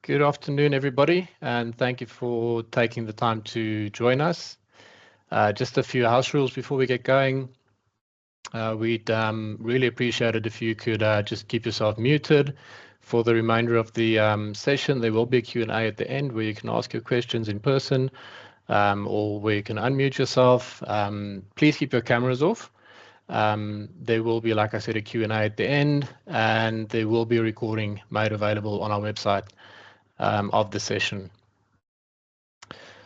Good afternoon, everybody, and thank you for taking the time to join us. Just a few house rules before we get going. We'd really appreciate it if you could just keep yourself muted for the remainder of the session. There will be a Q&A at the end where you can ask your questions in person or where you can unmute yourself. Please keep your cameras off. There will be, like I said, a Q&A at the end, and there will be a recording made available on our website of the session.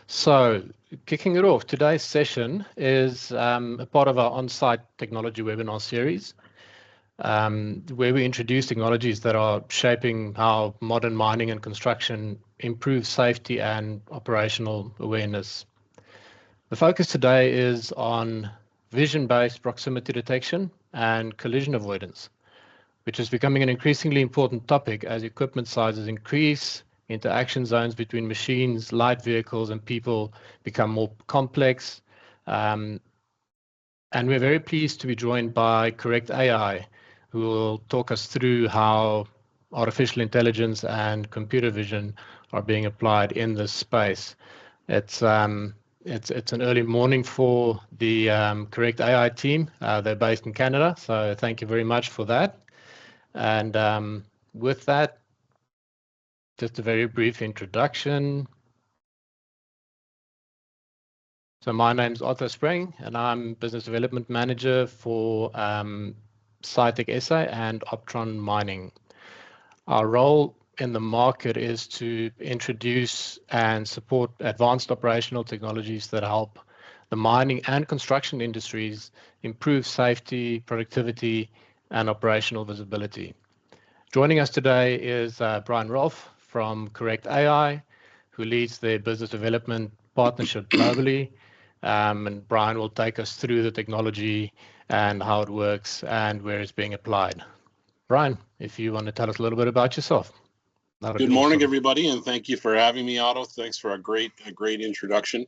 So, kicking it off, today's session is a part of our OnSite technology webinar series, where we introduce technologies that are shaping how modern mining and construction improve safety and operational awareness. The focus today is on vision-based proximity detection and collision avoidance, which is becoming an increasingly important topic as equipment sizes increase, interaction zones between machines, light vehicles, and people become more complex. And we're very pleased to be joined by Correct AI, who will talk us through how artificial intelligence and computer vision are being applied in this space. It's an early morning for the Correct AI team. They're based in Canada, so thank you very much for that. And with that, just a very brief introduction. So my name's Otto Spring, and I'm Business Development Manager for Cytec SA and Optron Mining. Our role in the market is to introduce and support advanced operational technologies that help the mining and construction industries improve safety, productivity, and operational visibility. Joining us today is Brian Rolfe from Correct AI, who leads their business development partnership globally. And Brian will take us through the technology and how it works and where it's being applied. Brian, if you want to tell us a little bit about yourself. Good morning, everybody, and thank you for having me, Otto. Thanks for a great introduction.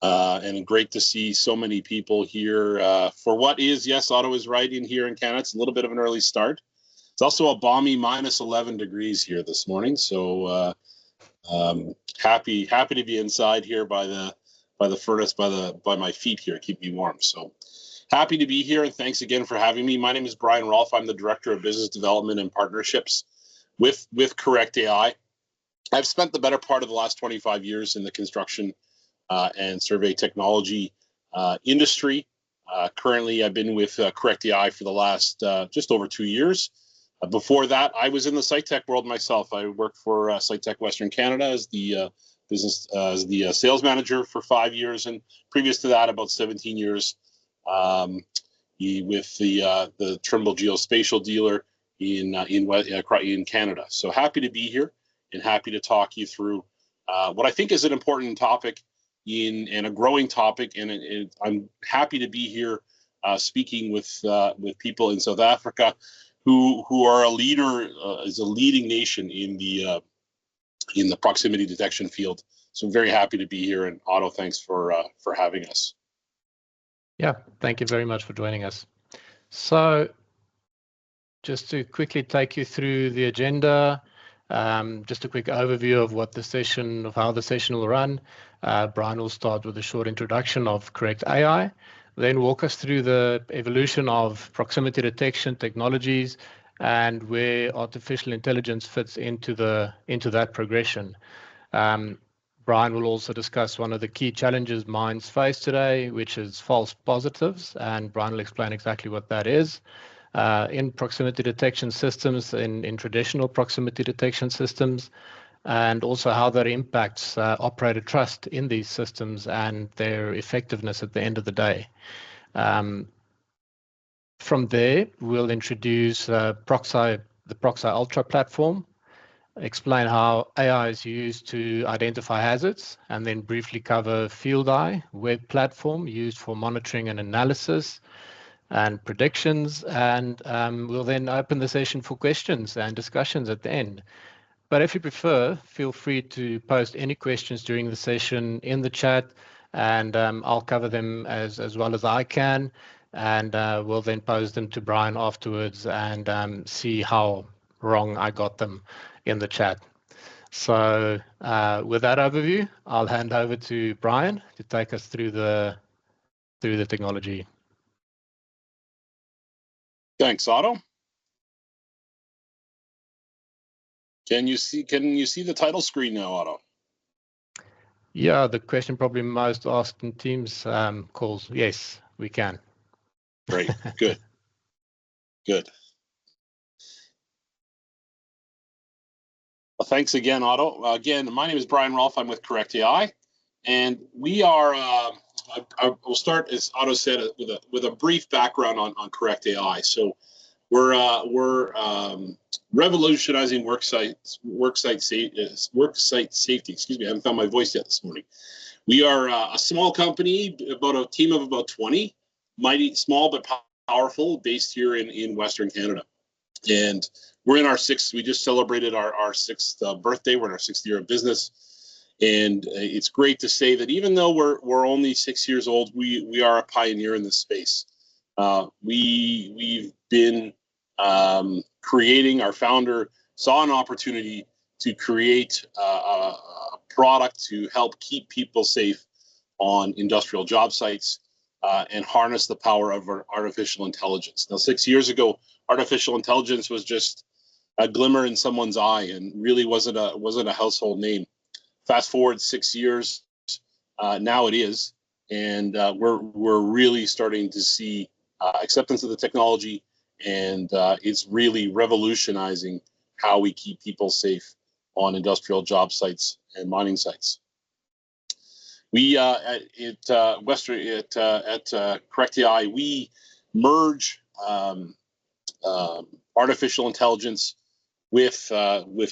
And great to see so many people here for what is, yes, Otto is right, in here in Canada. It's a little bit of an early start. It's also a balmy minus 11 degrees here this morning, so happy to be inside here by the furnace, by my feet here, keep me warm. So happy to be here, and thanks again for having me. My name is Brian Rolfe. I'm the Director of Business Development and Partnerships with Correct AI. I've spent the better part of the last 25 years in the construction and survey technology industry. Currently, I've been with Correct AI for the last just over 2 years. Before that, I was in the SiteTech world myself. I worked for SiteTech Western Canada as the sales manager for 5 years, and previous to that, about 17 years with the Trimble Geospatial dealer in Canada. So happy to be here and happy to talk you through what I think is an important topic and a growing topic, and I'm happy to be here speaking with people in South Africa who are a leader, is a leading nation in the proximity detection field. So I'm very happy to be here, and Otto, thanks for having us. Yeah, thank you very much for joining us. So just to quickly take you through the agenda, just a quick overview of how the session will run. Brian will start with a short introduction of Correct AI, then walk us through the evolution of proximity detection technologies and where artificial intelligence fits into that progression. Brian will also discuss one of the key challenges mines face today, which is false positives, and Brian will explain exactly what that is. In proximity detection systems, in traditional proximity detection systems, and also how that impacts operator trust in these systems and their effectiveness at the end of the day. From there, we'll introduce the Proxi Ultra platform, explain how AI is used to identify hazards, and then briefly cover Field Eye web platform used for monitoring and analysis and predictions, and we'll then open the session for questions and discussions at the end. But if you prefer, feel free to post any questions during the session in the chat, and I'll cover them as well as I can, and we'll then pose them to Brian afterwards and see how wrong I got them in the chat. So with that overview, I'll hand over to Brian to take us through the technology. Thanks, Otto. Can you see the title screen now, Otto? Yeah, the question probably most asked in Teams calls. Yes, we can. Great, good, good. Well, thanks again, Otto. Again, my name is Brian Rolfe. I'm with Correct AI, and we are. We'll start, as Otto said, with a brief background on Correct AI. So we're revolutionizing worksite safety. Excuse me, I haven't found my voice yet this morning. We are a small company, about a team of about 20, mighty small but powerful, based here in Western Canada. And we're in our sixth. We just celebrated our sixth birthday. We're in our 6th year of business, and it's great to say that even though we're only 6 years old, we are a pioneer in this space. We've been creating. Our founder saw an opportunity to create a product to help keep people safe on industrial job sites and harness the power of artificial intelligence. Now, 6 years ago, artificial intelligence was just a glimmer in someone's eye and really wasn't a household name. Fast forward 6 years, now it is, and we're really starting to see acceptance of the technology, and it's really revolutionizing how we keep people safe on industrial job sites and mining sites. We at Correct AI, we merge artificial intelligence with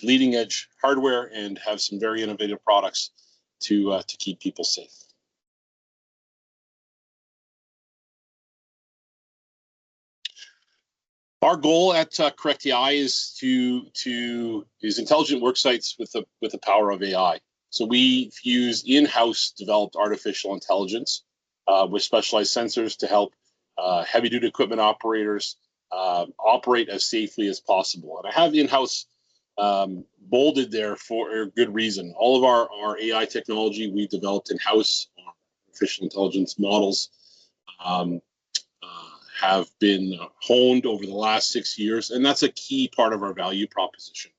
leading edge hardware and have some very innovative products to keep people safe. Our goal at Correct AI is intelligent work sites with the power of AI. So we use in-house developed artificial intelligence with specialized sensors to help heavy-duty equipment operators operate as safely as possible. And I have in-house bolded there for a good reason. All of our AI technology we developed in-house, artificial intelligence models have been honed over the last 6 years, and that's a key part of our value proposition.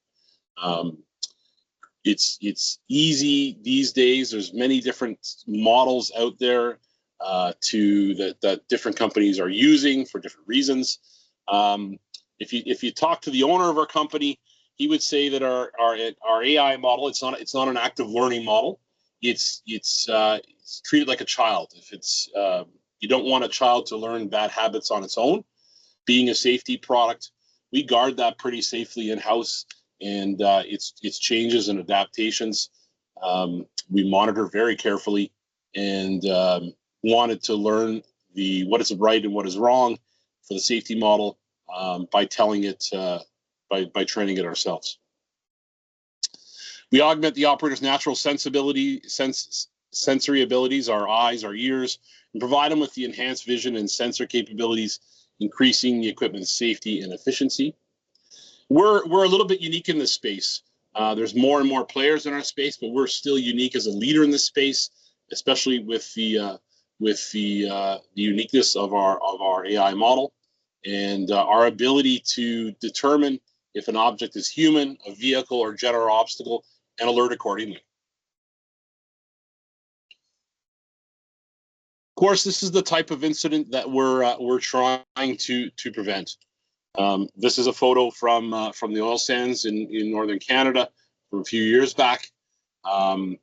It's easy these days. There's many different models out there that different companies are using for different reasons. If you talk to the owner of our company, he would say that our AI model, it's not an active learning model. It's treated like a child. If it's you don't want a child to learn bad habits on its own. Being a safety product, we guard that pretty safely in-house, and its changes and adaptations we monitor very carefully, and wanted to learn what is right and what is wrong for the safety model by telling it by training it ourselves. We augment the operator's natural sensory abilities, our eyes, our ears, and provide them with the enhanced vision and sensor capabilities, increasing the equipment's safety and efficiency. We're a little bit unique in this space. There's more and more players in our space, but we're still unique as a leader in this space, especially with the uniqueness of our AI model and our ability to determine if an object is human, a vehicle, or general obstacle, and alert accordingly. Of course, this is the type of incident that we're trying to prevent. This is a photo from the oil sands in northern Canada from a few years back. I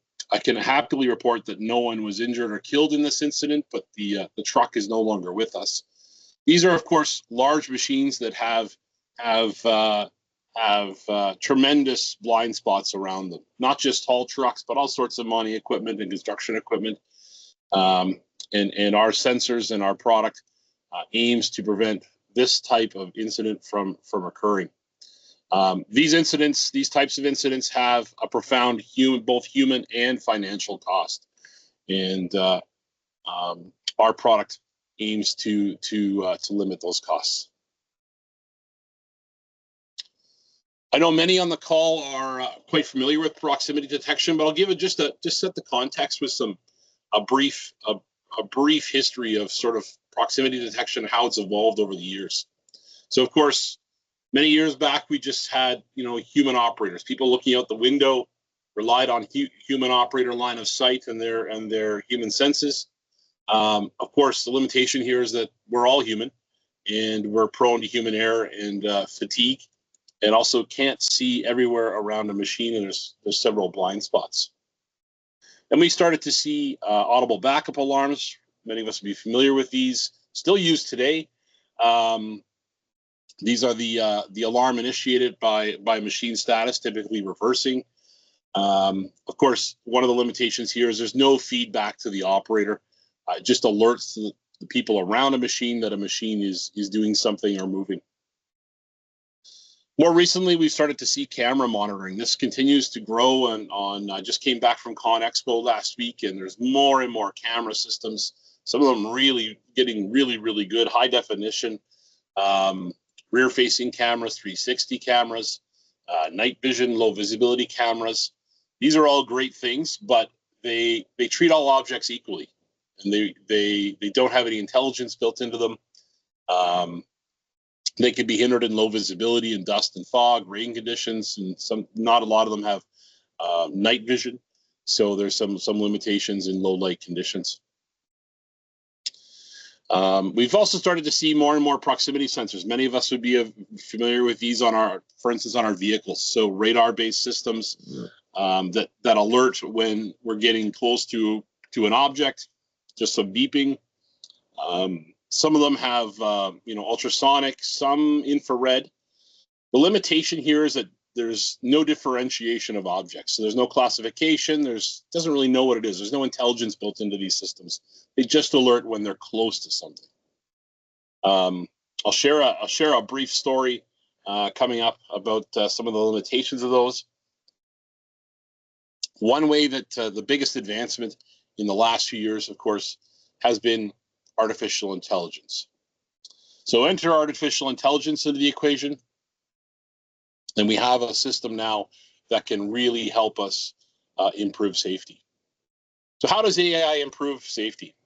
can happily report that no one was injured or killed in this incident, but the truck is no longer with us. These are, of course, large machines that have tremendous blind spots around them. Not just haul trucks, but all sorts of mining equipment and construction equipment. And our sensors and our product aims to prevent this type of incident from occurring. These types of incidents have a profound both human and financial cost, and our product aims to limit those costs. I know many on the call are quite familiar with proximity detection, but I'll give it just set the context with a brief history of sort of proximity detection and how it's evolved over the years. So of course, many years back, we just had human operators, people looking out the window, relied on human operator line of sight and their human senses. Of course, the limitation here is that we're all human, and we're prone to human error and fatigue, and also can't see everywhere around a machine, and there's several blind spots. And we started to see audible backup alarms. Many of us will be familiar with these, still used today. These are the alarm initiated by machine status, typically reversing. Of course, one of the limitations here is there's no feedback to the operator. It just alerts the people around a machine that a machine is doing something or moving. More recently, we've started to see camera monitoring. This continues to grow, and I just came back from ConExpo last week, and there's more and more camera systems. Some of them really getting really good, high definition, rear-facing cameras, 360 cameras, night vision, low visibility cameras. These are all great things, but they treat all objects equally, and they don't have any intelligence built into them. They can be hindered in low visibility in dust and fog, rain conditions, and not a lot of them have night vision. So there's some limitations in low light conditions. We've also started to see more and more proximity sensors. Many of us would be familiar with these for instance, on our vehicles. So radar-based systems that alert when we're getting close to an object, just some beeping. Some of them have, ultrasonic, some infrared. The limitation here is that there's no differentiation of objects. So there's no classification. Doesn't really know what it is. There's no intelligence built into these systems. They just alert when they're close to something. I'll share a brief story coming up about some of the limitations of those. One way that the biggest advancement in the last few years, of course, has been artificial intelligence. So enter artificial intelligence into the equation, and we have a system now that can really help us improve safety. So how does AI improve safety?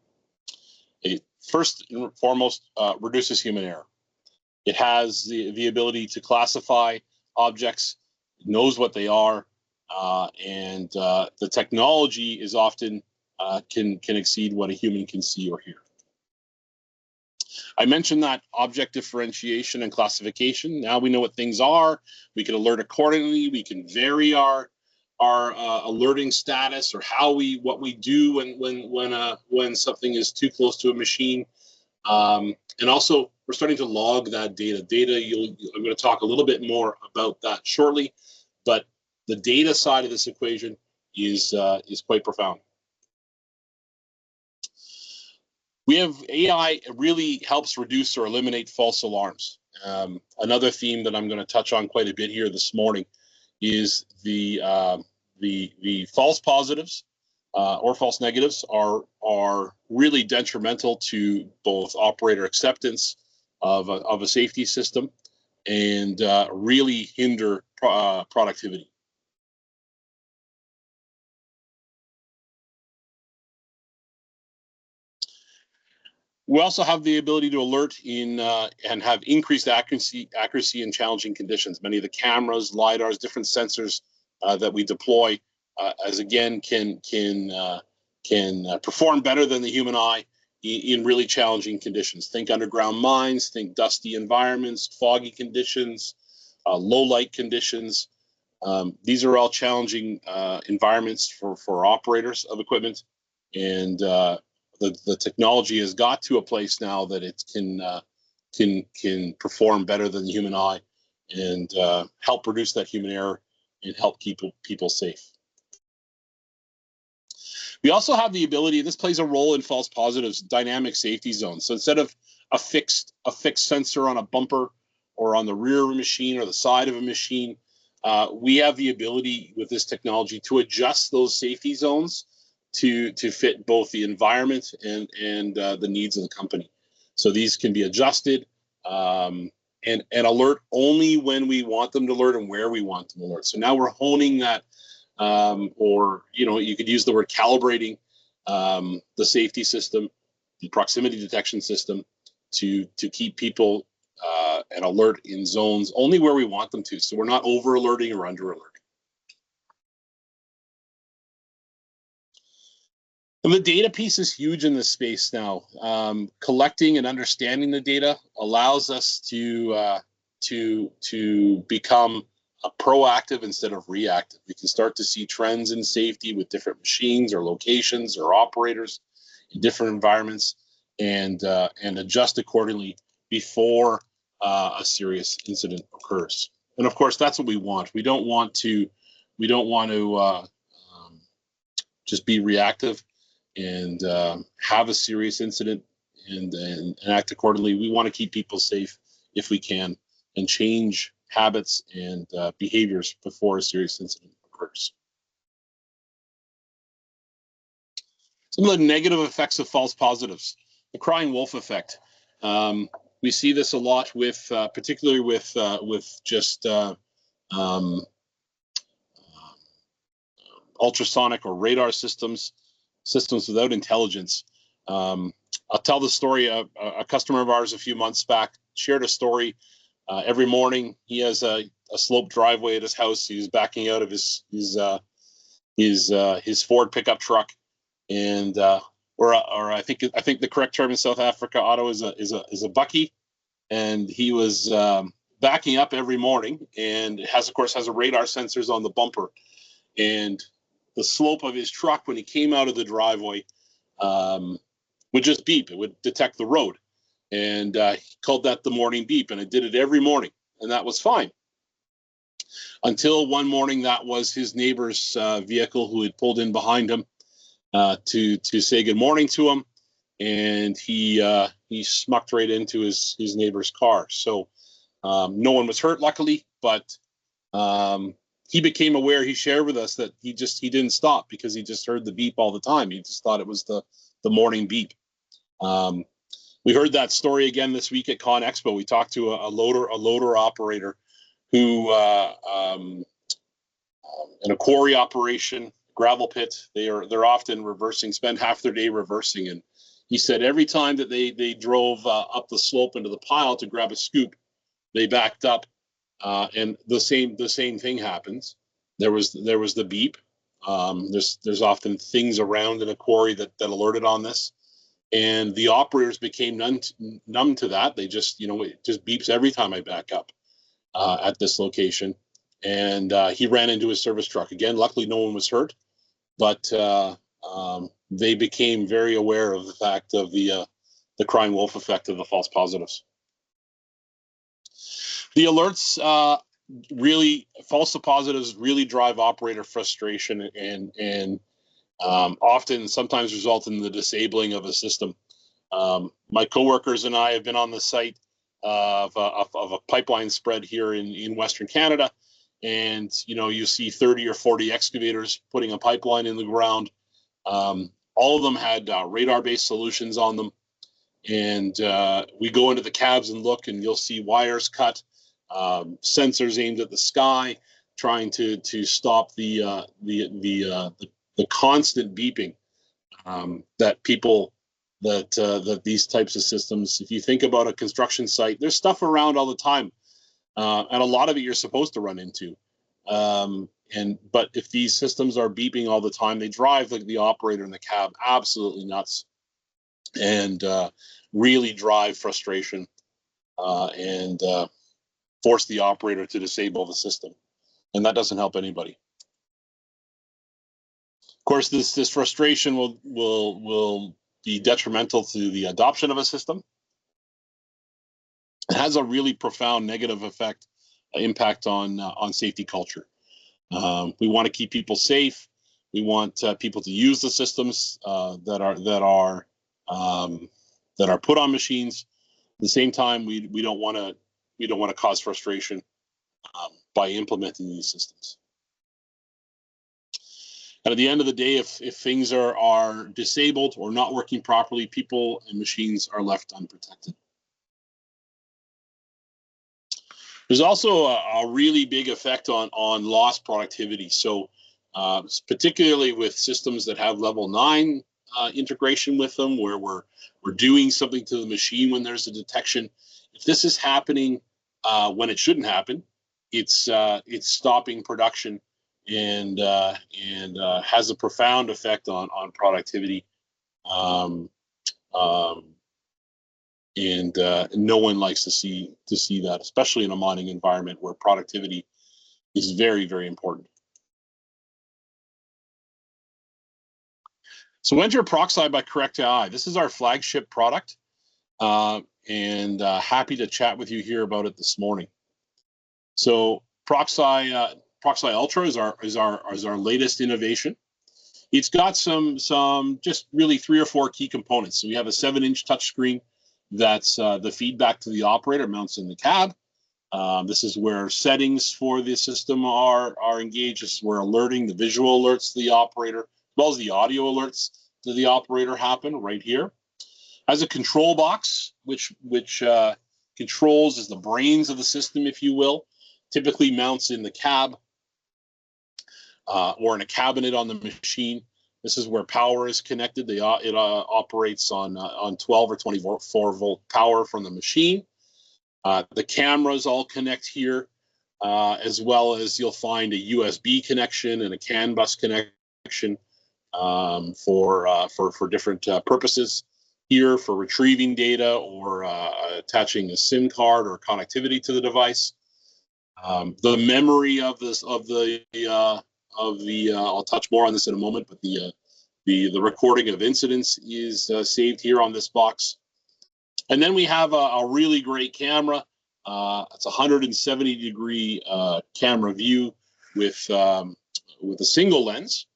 It first and foremost reduces human error. It has the ability to classify objects, knows what they are, and the technology is often can exceed what a human can see or hear. I mentioned that object differentiation and classification. Now we know what things are. We can alert accordingly. We can vary our alerting status, or what we do when something is too close to a machine. And also, we're starting to log that data. I'm going to talk a little bit more about that shortly, but the data side of this equation is quite profound. We have AI really helps reduce or eliminate false alarms. Another theme that I'm going to touch on quite a bit here this morning is the false positives or false negatives are really detrimental to both operator acceptance of a safety system and really hinder productivity. We also have the ability to alert and have increased accuracy in challenging conditions. Many of the cameras, lidars, different sensors that we deploy, as again, can perform better than the human eye in really challenging conditions. Think underground mines, think dusty environments, foggy conditions, low light conditions. These are all challenging environments for operators of equipment, and the technology has got to a place now that it can perform better than the human eye and help reduce that human error and help keep people safe. We also have the ability, this plays a role in false positives, dynamic safety zones. So instead of a fixed sensor on a bumper or on the rear of a machine or the side of a machine, we have the ability with this technology to adjust those safety zones to fit both the environment and the needs of the company. So these can be adjusted and alert only when we want them to alert and where we want them to alert. So now we're honing that, or you could use the word calibrating the safety system, the proximity detection system, to keep people and alert in zones only where we want them to. So we're not over alerting or under alerting. And the data piece is huge in this space now. Collecting and understanding the data allows us to become proactive instead of reactive. We can start to see trends in safety with different machines or locations or operators in different environments, and adjust accordingly before a serious incident occurs. And of course, that's what we want. We don't want to just be reactive and have a serious incident and act accordingly. We want to keep people safe if we can, and change habits and behaviors before a serious incident occurs. Some of the negative effects of false positives. The crying wolf effect. We see this a lot with, particularly with just ultrasonic or radar systems without intelligence. I'll tell the story. A customer of ours a few months back shared a story. Every morning he has a sloped driveway at his house. He's backing out of his Ford pickup truck, and or I think the correct term in South Africa, Otto, is a bucky, and he was backing up every morning, and has a radar sensors on the bumper, and the slope of his truck when he came out of the driveway would just beep. It would detect the road, and he called that the morning beep, and it did it every morning, and that was fine. Until one morning, that was his neighbor's vehicle who had pulled in behind him to say good morning to him, and he smucked right into his neighbor's car. So no one was hurt, luckily, but he became aware. He shared with us that he didn't stop because he just heard the beep all the time. He just thought it was the morning beep. We heard that story again this week at Con Expo. We talked to a loader operator who in a quarry operation, gravel pit, they're often reversing, spend half their day reversing. And he said every time that they drove up the slope into the pile to grab a scoop, they backed up, and the same thing happens. There was the beep. There's often things around in a quarry that alerted on this, and the operators became numb to that. They just it just beeps every time I back up at this location. And he ran into his service truck again. Luckily, no one was hurt, but they became very aware of the fact of the crying wolf effect of the false positives. The alerts false positives really drive operator frustration and often sometimes result in the disabling of a system. My coworkers and I have been on the site of a pipeline spread here in Western Canada, and you see 30 or 40 excavators putting a pipeline in the ground. All of them had radar-based solutions on them, and we go into the cabs and look, and you'll see wires cut, sensors aimed at the sky, trying to stop the constant beeping that these types of systems. If you think about a construction site, there's stuff around all the time, and a lot of it you're supposed to run into. But if these systems are beeping all the time, they drive the operator in the cab absolutely nuts, and really drive frustration and force the operator to disable the system, and that doesn't help anybody. Of course, this frustration will be detrimental to the adoption of a system. It has a really profound negative impact on safety culture. We want to keep people safe. We want people to use the systems that are put on machines. At the same time, we don't want to cause frustration by implementing these systems. And at the end of the day, if things are disabled or not working properly, people and machines are left unprotected. There's also a really big effect on lost productivity. So particularly with systems that have level 9 integration with them, where we're doing something to the machine when there's a detection. If this is happening when it shouldn't happen, it's stopping production and has a profound effect on productivity. And no one likes to see that, especially in a mining environment where productivity is very, very important. So enter ProcSci by Correct AI. This is our flagship product, and happy to chat with you here about it this morning. So ProcSci Ultra is our latest innovation. It's got some just really 3 or 4 key components. So we have a 7-inch touchscreen that's the feedback to the operator, mounts in the cab. This is where settings for the system are engaged. This is where alerting, the visual alerts to the operator, as well as the audio alerts to the operator happen right here. Has a control box, which controls as the brains of the system, if you will. Typically mounts in the cab or in a cabinet on the machine. This is where power is connected. It operates on 12 or 24 volt power from the machine. The cameras all connect here, as well as you'll find a USB connection and a CAN bus connection for different purposes. Here for retrieving data or attaching a SIM card or connectivity to the device. The memory of I'll touch more on this in a moment, but the recording of incidents is saved here on this box. And then we have a really great camera. It's a 170-degree camera view with a single lens,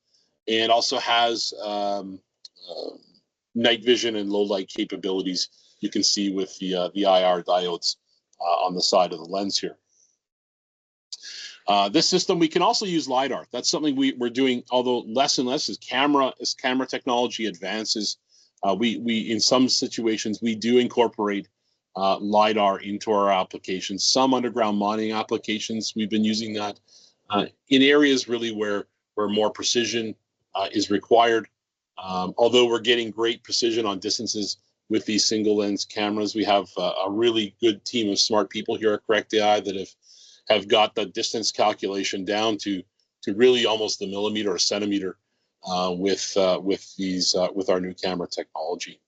and also has night vision and low light capabilities. You can see with the IR diodes on the side of the lens here. This system, we can also use LiDAR. That's something we're doing, although less and less as camera technology advances. We in some situations, we do incorporate LiDAR into our applications. Some underground mining applications, we've been using that in areas really where more precision is required. Although we're getting great precision on distances with these single lens cameras, we have a really good team of smart people here at Correct AI that have got the distance calculation down to really almost the millimeter or centimeter with our new camera technology.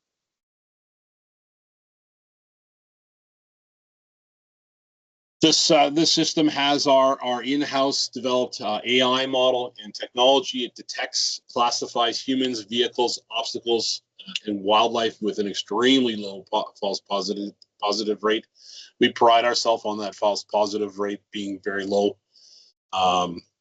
This system has our in-house developed AI model and technology. It detects, classifies humans, vehicles, obstacles, and wildlife with an extremely low false positive rate. We pride ourselves on that false positive rate being very low.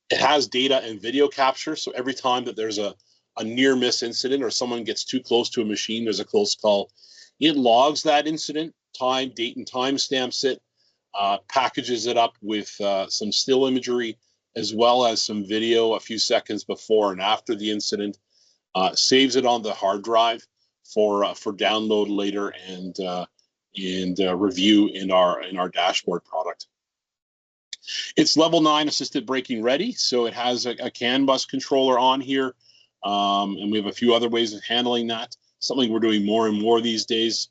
It has data and video capture, so every time that there's a near miss incident or someone gets too close to a machine, there's a close call, it logs that incident, time, date, and time stamps it. Packages it up with some still imagery as well as some video a few seconds before and after the incident, saves it on the hard drive for download later and review in our dashboard product. It's level 9 assisted braking ready, so it has a CAN bus controller on here, and we have a few other ways of handling that. Something we're doing more and more these days.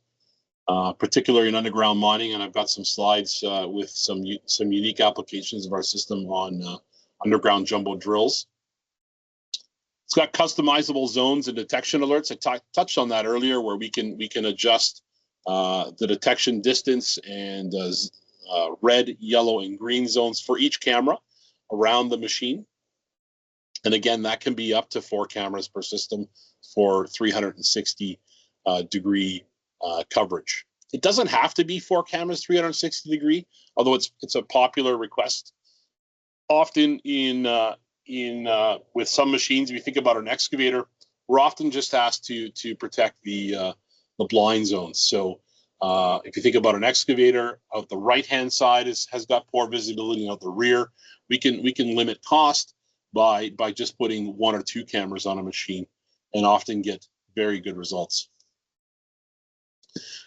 Particularly in underground mining, and I've got some slides with some unique applications of our system on underground jumbo drills. It's got customizable zones and detection alerts. I touched on that earlier, where we can adjust the detection distance and red, yellow, and green zones for each camera around the machine. And again, that can be up to 4 cameras per system for 360 degree coverage. It doesn't have to be 4 cameras 360 degree, although it's a popular request. Often with some machines, if you think about an excavator, we're often just asked to protect the blind zones. So if you think about an excavator, out the right hand side has got poor visibility, and out the rear, we can limit cost by just putting 1 or 2 cameras on a machine, and often get very good results.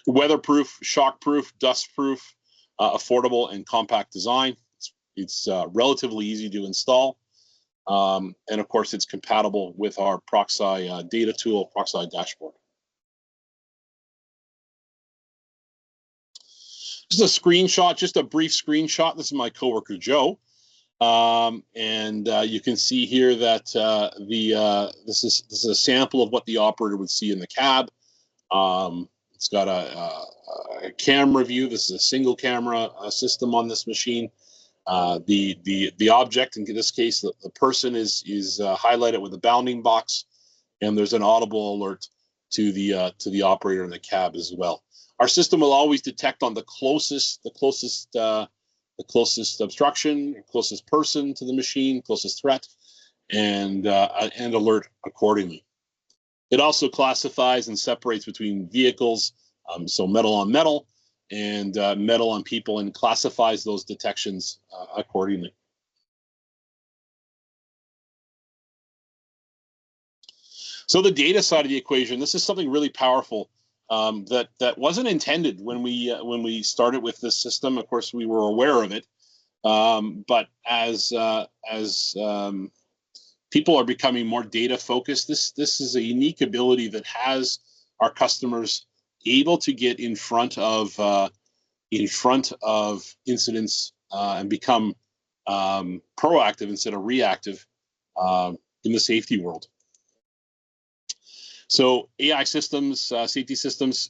Weatherproof, shockproof, dustproof. affordable and compact design. It's relatively easy to install. And of course, it's compatible with our Proxy data tool, Proxy dashboard. This is a screenshot, just a brief screenshot. This is my coworker, Joe. And you can see here that this is a sample of what the operator would see in the cab. It's got a camera view. This is a single camera system on this machine. The object, in this case, the person is highlighted with a bounding box, and there's an audible alert to the operator in the cab as well. Our system will always detect on the closest obstruction, closest person to the machine, closest threat, and alert accordingly. It also classifies and separates between vehicles, so metal on metal and metal on people, and classifies those detections accordingly. So the data side of the equation, this is something really powerful that wasn't intended when we started with this system. Of course, we were aware of it, but as people are becoming more data focused, this is a unique ability that has our customers able to get in front of incidents and become proactive instead of reactive in the safety world. So AI systems, safety systems,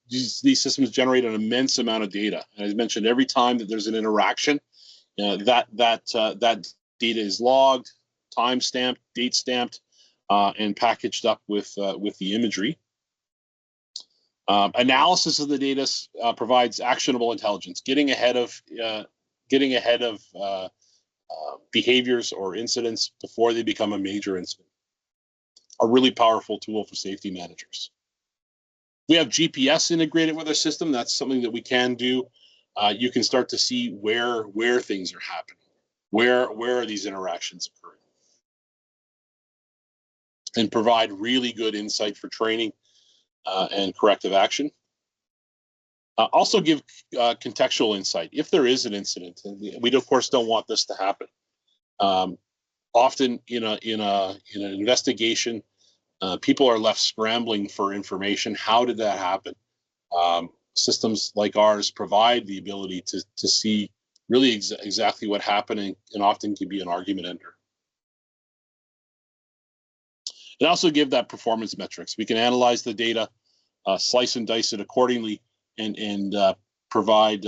these systems generate an immense amount of data. And as mentioned, every time that there's an interaction, that data is logged, time stamped, date stamped, and packaged up with the imagery. Analysis of the data provides actionable intelligence, getting ahead of behaviors or incidents before they become a major incident. A really powerful tool for safety managers. We have GPS integrated with our system. That's something that we can do. You can start to see where things are happening, where are these interactions occurring, and provide really good insight for training and corrective action. Also give contextual insight if there is an incident. And we of course don't want this to happen. Often in an investigation, people are left scrambling for information. How did that happen? Systems like ours provide the ability to see really exactly what happened, and often can be an argument ender. And also give that performance metrics. We can analyze the data, slice and dice it accordingly, and provide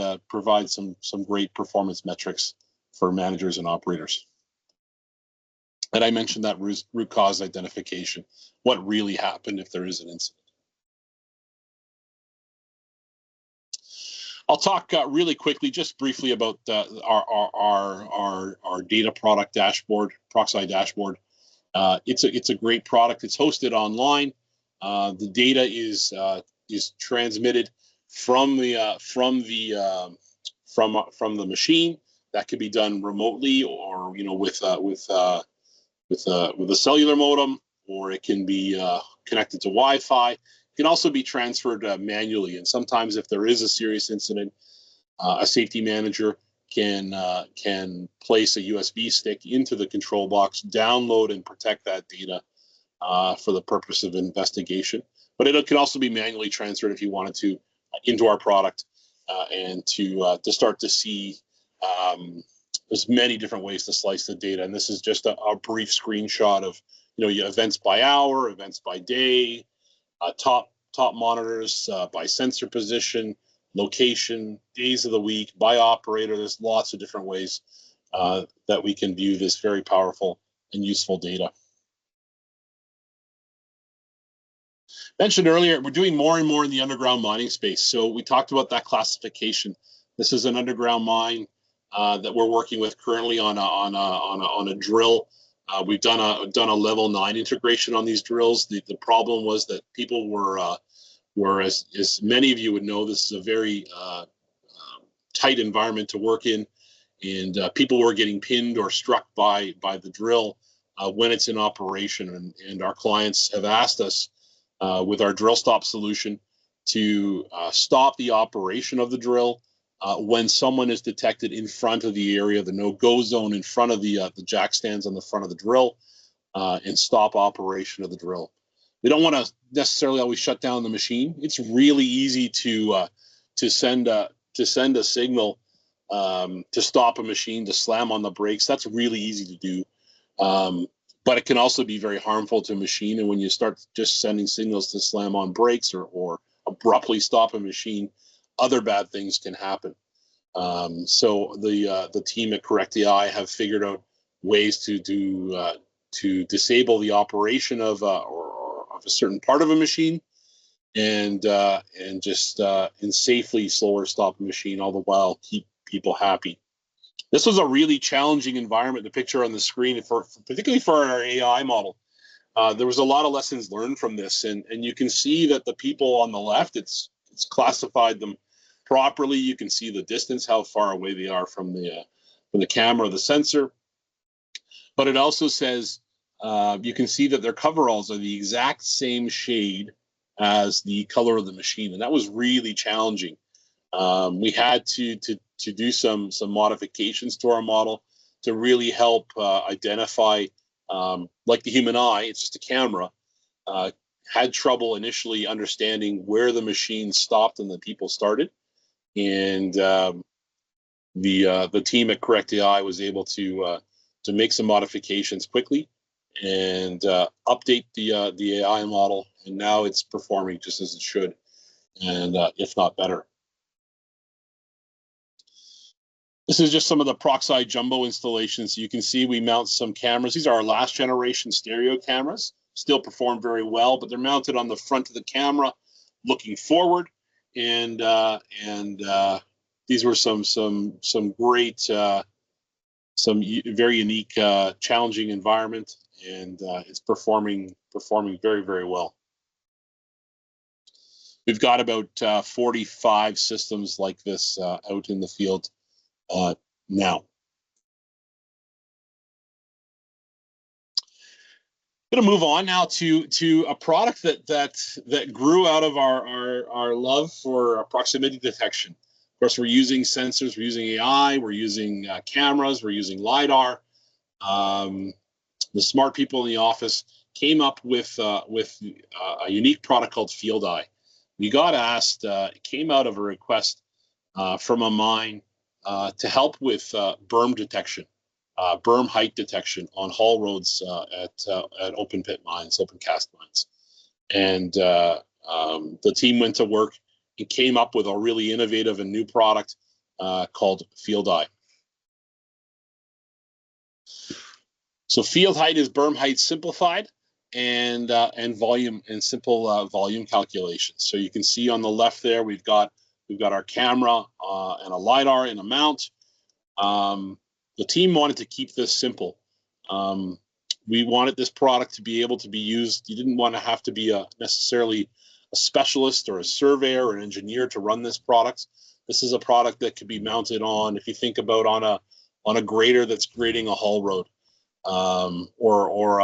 some great performance metrics for managers and operators. And I mentioned that root cause identification, what really happened if there is an incident. I'll talk really quickly, just briefly, about our data product dashboard, Proxy dashboard. It's a great product. It's hosted online. The data is transmitted from the machine. That could be done remotely, or with a cellular modem, or it can be connected to Wi-Fi. It can also be transferred manually. And sometimes, if there is a serious incident, a safety manager can place a USB stick into the control box, download and protect that data for the purpose of investigation. But it can also be manually transferred if you wanted to into our product, and to start to see. There's many different ways to slice the data, and this is just a brief screenshot of events by hour, events by day, top monitors by sensor position, location, days of the week, by operator. There's lots of different ways that we can view this very powerful and useful data. Mentioned earlier, we're doing more and more in the underground mining space. So we talked about that classification. This is an underground mine that we're working with currently on a drill. We've done a level 9 integration on these drills. The problem was that people were as many of you would know, this is a very tight environment to work in, and people were getting pinned or struck by the drill when it's in operation. And our clients have asked us with our drill stop solution to stop the operation of the drill when someone is detected in front of the area, the no-go zone in front of the jack stands on the front of the drill, and stop operation of the drill. We don't want to necessarily always shut down the machine. It's really easy to send a signal to stop a machine, to slam on the brakes. That's really easy to do. But it can also be very harmful to a machine. And when you start just sending signals to slam on brakes or abruptly stop a machine, other bad things can happen. So the team at Correct AI have figured out ways to disable the operation of a certain part of a machine, and safely slow or stop a machine, all the while keep people happy. This was a really challenging environment. The picture on the screen, particularly for our AI model, there was a lot of lessons learned from this, and you can see that the people on the left, it's classified them properly. You can see the distance, how far away they are from the camera or the sensor. But it also says you can see that their coveralls are the exact same shade as the color of the machine, and that was really challenging. We had to do some modifications to our model to really help identify, like the human eye, it's just a camera, had trouble initially understanding where the machine stopped and the people started. And the team at Correct AI was able to make some modifications quickly and update the AI model, and now it's performing just as it should, and if not better. This is just some of the Proxide Jumbo installations. You can see we mount some cameras. These are our last generation stereo cameras. Still perform very well, but they're mounted on the front of the camera, looking forward. And these were some great, some very unique, challenging environment, and it's performing very, very well. We've got about 45 systems like this out in the field now. I'm going to move on now to a product that grew out of our love for proximity detection. Of course, we're using sensors, we're using AI, we're using cameras, we're using LiDAR. The smart people in the office came up with a unique product called Field Eye. We got asked, it came out of a request from a mine to help with berm detection, berm height detection on haul roads at open pit mines, open cast mines. And the team went to work and came up with a really innovative and new product called Field Eye. So field height is berm height simplified, and volume and simple volume calculations. So you can see on the left there, we've got our camera and a LiDAR in a mount. The team wanted to keep this simple. We wanted this product to be able to be used. You didn't want to have to be necessarily a specialist or a surveyor or an engineer to run this product. This is a product that could be mounted on, if you think about on a grader that's grading a haul road, or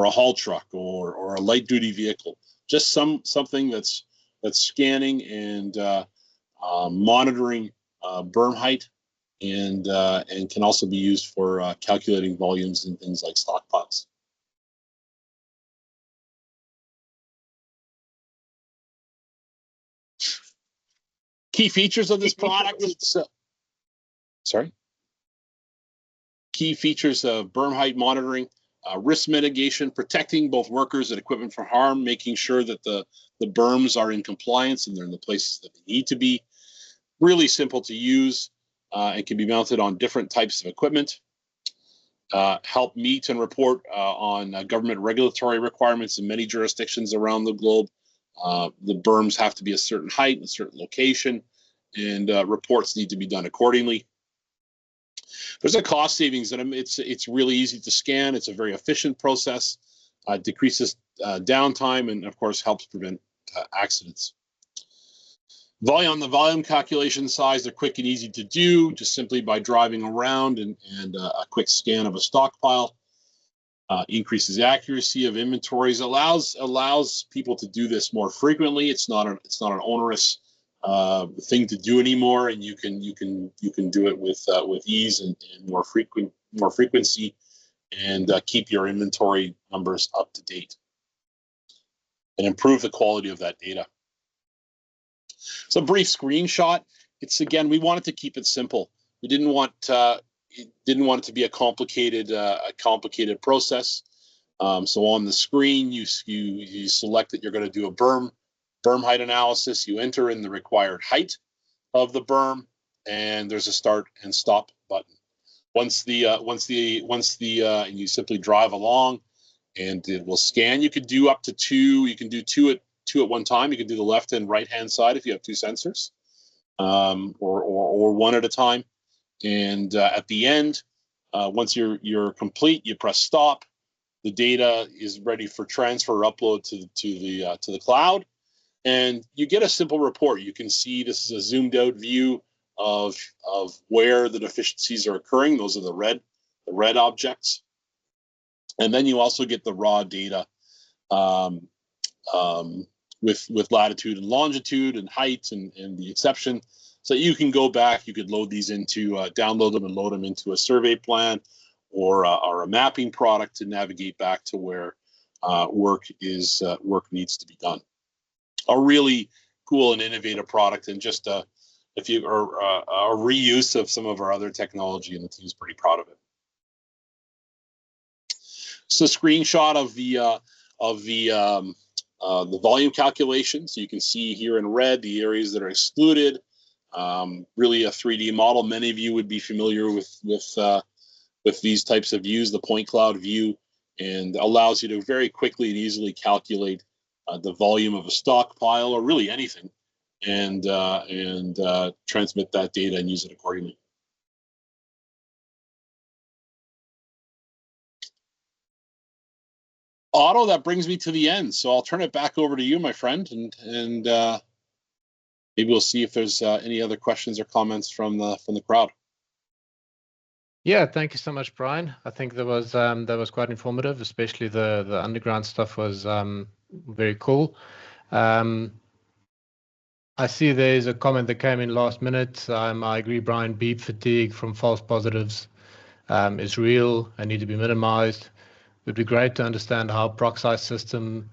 a haul truck, or a light duty vehicle. Just something that's scanning and monitoring berm height, and can also be used for calculating volumes and things like stockpiles. Key features of this product. Key features of berm height monitoring, risk mitigation, protecting both workers and equipment from harm, making sure that the berms are in compliance and they're in the places that they need to be. Really simple to use. It can be mounted on different types of equipment. Help meet and report on government regulatory requirements in many jurisdictions around the globe. The berms have to be a certain height, a certain location, and reports need to be done accordingly. There's a cost savings, and it's really easy to scan. It's a very efficient process, decreases downtime, and of course helps prevent accidents. On the volume calculation size, they're quick and easy to do, just simply by driving around and a quick scan of a stockpile. Increases accuracy of inventories, allows people to do this more frequently. It's not an onerous thing to do anymore, and you can do it with ease and more frequency, and keep your inventory numbers up to date and improve the quality of that data. So, a brief screenshot. It's, again, we wanted to keep it simple. We didn't want it to be a complicated process. So on the screen, you select that you're going to do a berm height analysis. You enter in the required height of the berm, and there's a start and stop button. Once and you simply drive along, and it will scan. You could do up to two. You can do two at one time. You can do the left and right hand side if you have two sensors, or one at a time. And at the end, once you're complete, you press stop. The data is ready for transfer or upload to the cloud, and you get a simple report. You can see this is a zoomed out view of where the deficiencies are occurring. Those are the red objects, and then you also get the raw data with latitude and longitude and height and the exception. So you can go back. You could load these into download them and load them into a survey plan or a mapping product to navigate back to where work needs to be done. A really cool and innovative product, and just a reuse of some of our other technology, and the team's pretty proud of it. So, screenshot of the volume calculation. So you can see here in red the areas that are excluded. Really a 3D model. Many of you would be familiar with these types of views. The point cloud view, and allows you to very quickly and easily calculate the volume of a stockpile, or really anything, and transmit that data and use it accordingly. Otto, that brings me to the end. So I'll turn it back over to you, my friend, and maybe we'll see if there's any other questions or comments from the crowd. Yeah, thank you so much, Brian. I think that was quite informative, especially the underground stuff was very cool. I see there's a comment that came in last minute. I agree, Brian. Beep fatigue from false positives is real and need to be minimized. It would be great to understand how Proxy system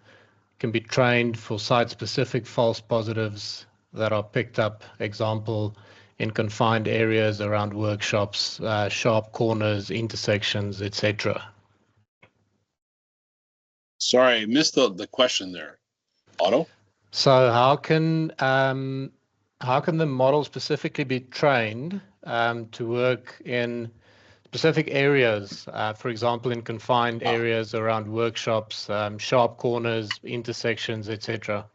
can be trained for site-specific false positives that are picked up, example, in confined areas around workshops, sharp corners, intersections, etc. Sorry, I missed the question there, Otto. So how can the model specifically be trained to work in specific areas, for example, in confined areas around workshops, sharp corners, intersections, etc.?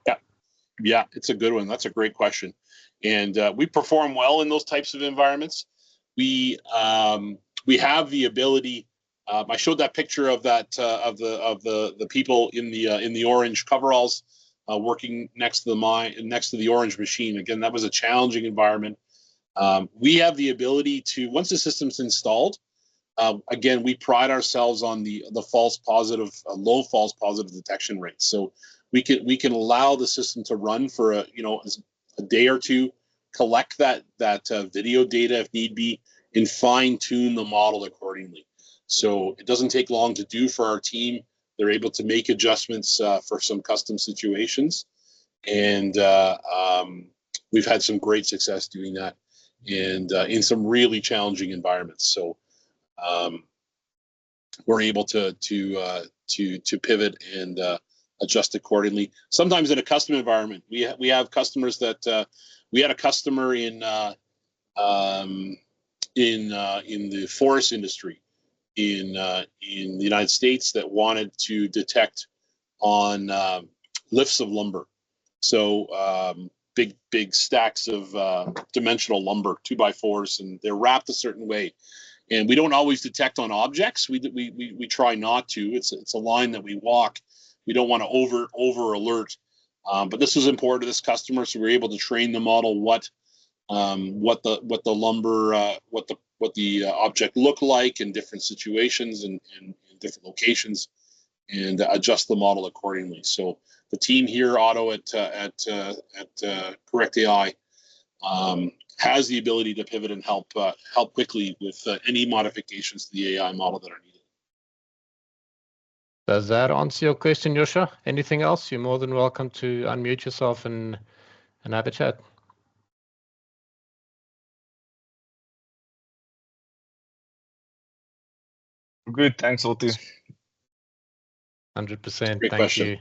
Yeah, it's a good one. That's a great question, and we perform well in those types of environments. We have the ability. I showed that picture of that of the people in the orange coveralls working next to the mine, next to the orange machine. Again, that was a challenging environment. We have the ability to, once the system's installed. Again, we pride ourselves on the false positive, low false positive detection rate. So we can allow the system to run for a day or two, collect that video data if need be, and fine tune the model accordingly. So it doesn't take long to do for our team. They're able to make adjustments for some custom situations, and we've had some great success doing that, and in some really challenging environments. So. We're able to pivot and adjust accordingly. Sometimes in a custom environment, we have customers that we had a customer in the forest industry in the United States that wanted to detect on lifts of lumber. So big stacks of dimensional lumber, 2x4s, and they're wrapped a certain way. And we don't always detect on objects. We try not to. It's a line that we walk. We don't want to over alert. But this was important to this customer, so we were able to train the model what the lumber, what the object looked like in different situations and in different locations, and adjust the model accordingly. So the team here, Otto, at Correct AI, has the ability to pivot and help quickly with any modifications to the AI model that are needed. Does that answer your question, Joshua? Anything else? You're more than welcome to unmute yourself and have a chat. Good, thanks, Oti. 100%. Great Thank question. you.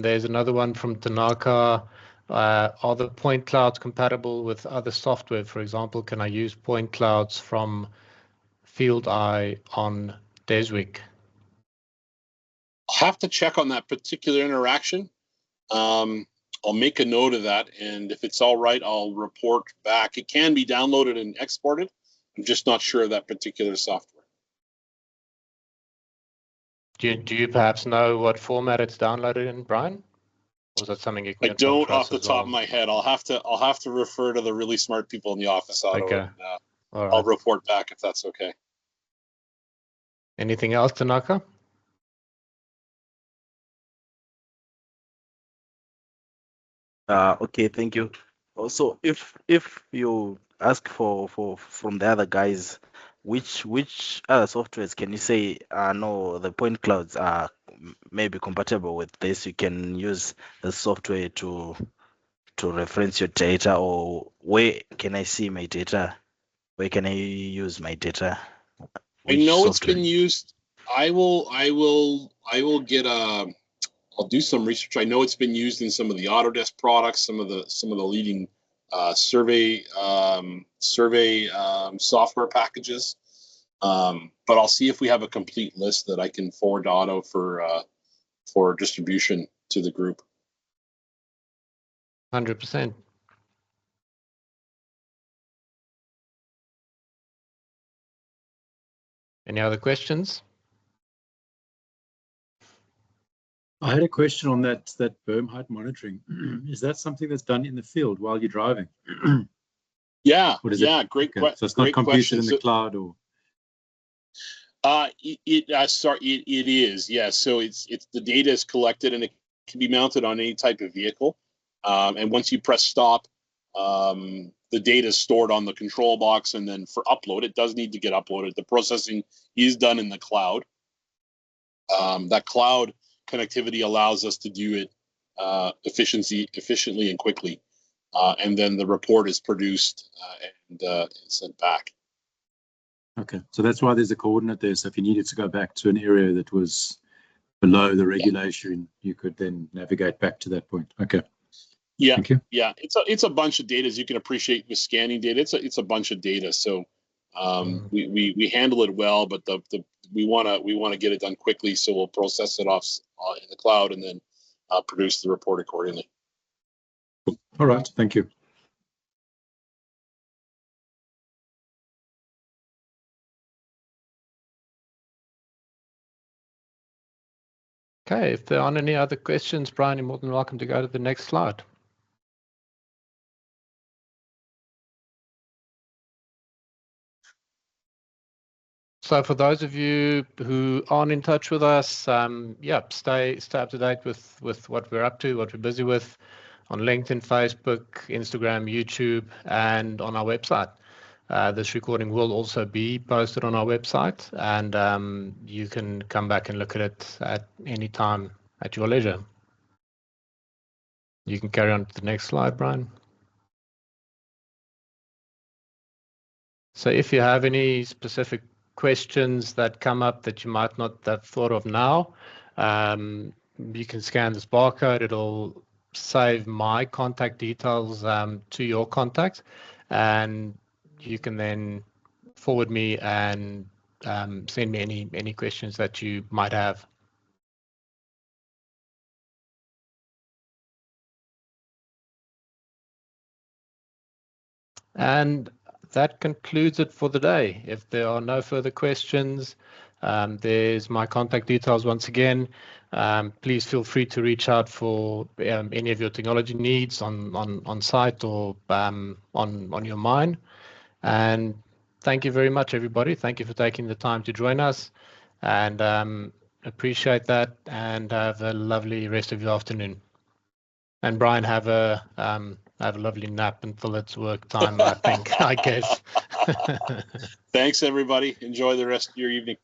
There's another one from Tanaka. Are the point clouds compatible with other software? For example, can I use point clouds from Field Eye on Deswik? I'll have to check on that particular interaction. I'll make a note of that, and if it's all right, I'll report back. It can be downloaded and exported. I'm just not sure of that particular software. Do you perhaps know what format it's downloaded in, Brian? Or is that something you can I don't off the top of my head. I'll have to refer to the really smart people in the office, Otto, okay. And all right. I'll report back if that's okay. Anything else, Tanaka? Okay, thank you. Also, if you ask for from the other guys, which other softwares can you say no, the point clouds are maybe compatible with this? You can use the software to reference your data, or where can I see my data? Where can I use my data? I know it's been used. I will get I'll do some research. I know it's been used in some of the Autodesk products, some of the leading survey software packages. But I'll see if we have a complete list that I can forward to Otto for distribution to the group. 100%. Any other questions? I had a question on that berm height monitoring. Is that something that's done in the field while you're driving? Yeah, Great okay. question. So it's not computed in the cloud, or? It is. Yeah. So it's the data is collected and it can be mounted on any type of vehicle. And once you press stop, the data is stored on the control box, and then for upload, it does need to get uploaded. The processing is done in the cloud. That cloud connectivity allows us to do it efficiently and quickly, and then the report is produced and sent back. Okay, so that's why there's a coordinate there. So if you needed to go back to an area that was below the regulation, you could then navigate back to that point. Okay. Yeah. Thank you. Yeah. It's a bunch of data, as you can appreciate with scanning data. It's a bunch of data. So we handle it well, but we want to get it done quickly. So we'll process it off in the cloud and then produce the report accordingly. All right. Thank you. Okay, if there aren't any other questions, Brian, you're more than welcome to go to the next slide. So for those of you who aren't in touch with us, stay up to date with what we're up to, what we're busy with on LinkedIn, Facebook, Instagram, YouTube, and on our website. This recording will also be posted on our website, and you can come back and look at it at any time at your leisure. You can carry on to the next slide, Brian. So if you have any specific questions that come up that you might not have thought of now, you can scan this barcode. It'll save my contact details to your contact, and you can then forward me and send me any questions that you might have. And that concludes it for the day. If there are no further questions, there's my contact details once again. Please feel free to reach out for any of your technology needs on site or on your mind. And thank you very much, everybody. Thank you for taking the time to join us, and appreciate that, and have a lovely rest of your afternoon. And Brian, have a lovely nap until it's work time, I think, I guess. Thanks, everybody. Enjoy the rest of your evening.